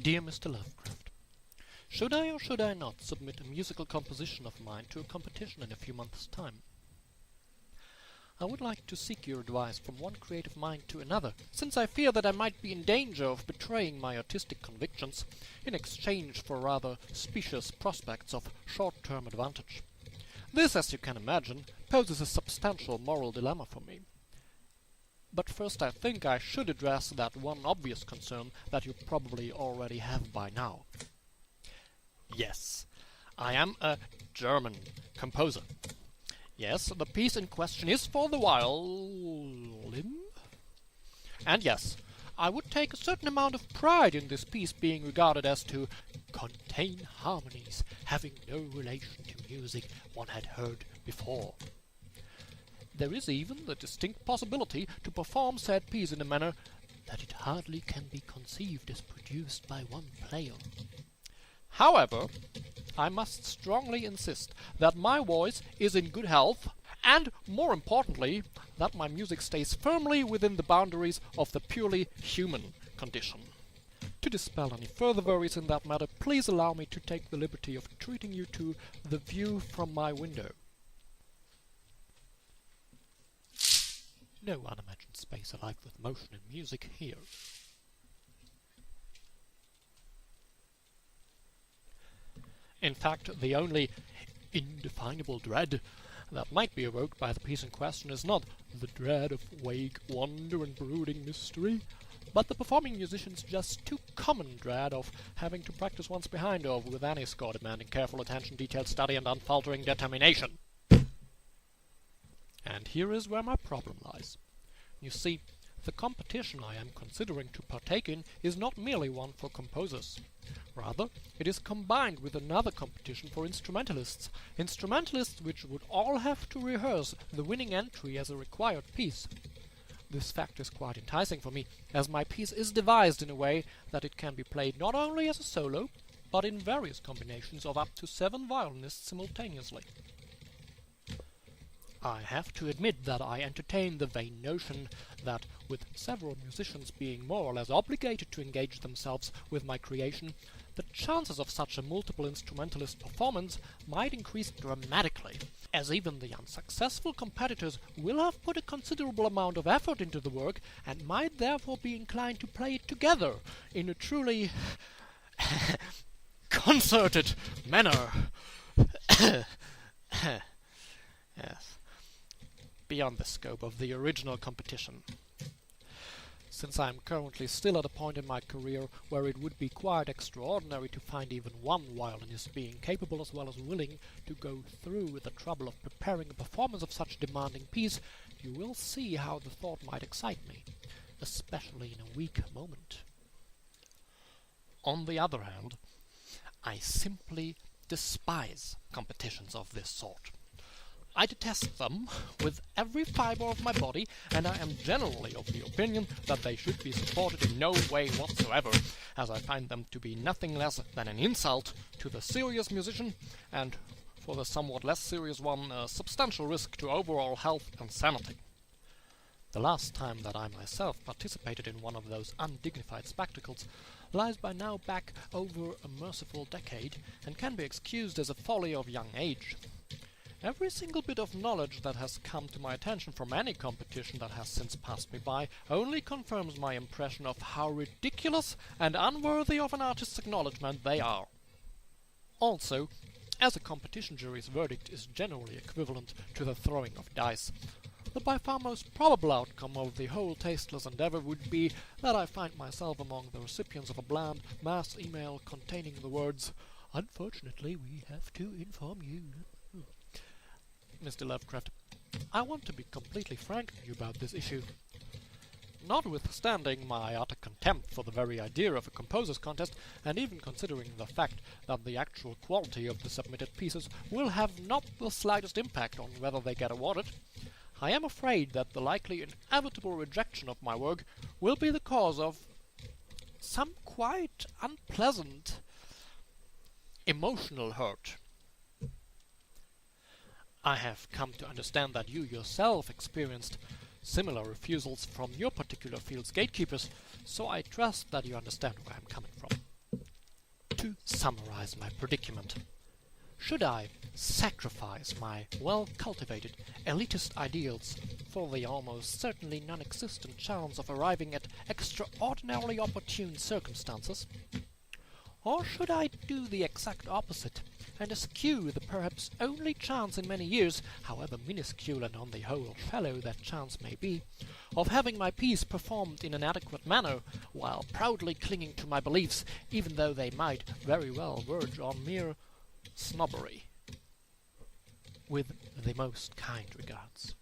Dear Mr. Lovecraft, should I or should I not submit a musical composition of mine to a competition in a few months' time? I would like to seek your advice from one creative mind to another, since I fear that I might be in danger of betraying my artistic convictions in exchange for rather specious prospects of short-term advantage. This, as you can imagine, poses a substantial moral dilemma for me. But first I think I should address that one obvious concern that you probably already have by now. Yes, I am a German composer. Yes, the piece in question is for the violin. And yes, I would take a certain amount of pride in this piece being regarded as to contain harmonies having no relation to music one had heard before. There is even the distinct possibility to perform said piece in a manner that it hardly can be conceived as produced by one player. However, I must strongly insist that my voice is in good health, and, more importantly, that my music stays firmly within the boundaries of the purely human condition. To dispel any further worries in that matter, please allow me to take the liberty of treating you to the view from my window. No unimagined space alive with motion and music here. In fact, the only indefinable dread that might be evoked by the piece in question is not the dread of vague wonder and brooding mystery, but the performing musician's just too common dread of having to practice one's behind over with any score demanding careful attention, detailed study, and unfaltering determination. And here is where my problem lies. You see, the competition I am considering to partake in is not merely one for composers. Rather, it is combined with another competition for instrumentalists, which would all have to rehearse the winning entry as a required piece. This fact is quite enticing for me, as my piece is devised in a way that it can be played not only as a solo, but in various combinations of up to 7 violinists simultaneously. I have to admit that I entertain the vain notion that, with several musicians being more or less obligated to engage themselves with my creation, the chances of such a multiple instrumentalist performance might increase dramatically, as even the unsuccessful competitors will have put a considerable amount of effort into the work and might therefore be inclined to play it together in a truly concerted manner. Yes. Beyond the scope of the original competition. Since I am currently still at a point in my career where it would be quite extraordinary to find even one violinist being capable as well as willing to go through with the trouble of preparing a performance of such a demanding piece, you will see how the thought might excite me, especially in a weak moment. On the other hand, I simply despise competitions of this sort. I detest them with every fibre of my body, and I am generally of the opinion that they should be supported in no way whatsoever, as I find them to be nothing less than an insult to the serious musician, and, for the somewhat less serious one, a substantial risk to overall health and sanity. The last time that I myself participated in one of those undignified spectacles lies by now back over a merciful decade, and can be excused as a folly of young age. Every single bit of knowledge that has come to my attention from any competition that has since passed me by only confirms my impression of how ridiculous and unworthy of an artist's acknowledgement they are. Also, as a competition jury's verdict is generally equivalent to the throwing of dice, the by far most probable outcome of the whole tasteless endeavor would be that I find myself among the recipients of a bland mass email containing the words, "Unfortunately, we have to inform you." Mr. Lovecraft, I want to be completely frank with you about this issue. Notwithstanding my utter contempt for the very idea of a composer's contest, and even considering the fact that the actual quality of the submitted pieces will have not the slightest impact on whether they get awarded, I am afraid that the likely inevitable rejection of my work will be the cause of some quite unpleasant emotional hurt. I have come to understand that you yourself experienced similar refusals from your particular field's gatekeepers, so I trust that you understand where I'm coming from. to summarize my predicament. Should I sacrifice my well-cultivated elitist ideals for the almost certainly non-existent chance of arriving at extraordinarily opportune circumstances? Or should I do the exact opposite and eschew the perhaps only chance in many years, however minuscule and on the whole shallow that chance may be, of having my piece performed in an adequate manner, while proudly clinging to my beliefs, even though they might very well verge on mere snobbery? With the most kind regards.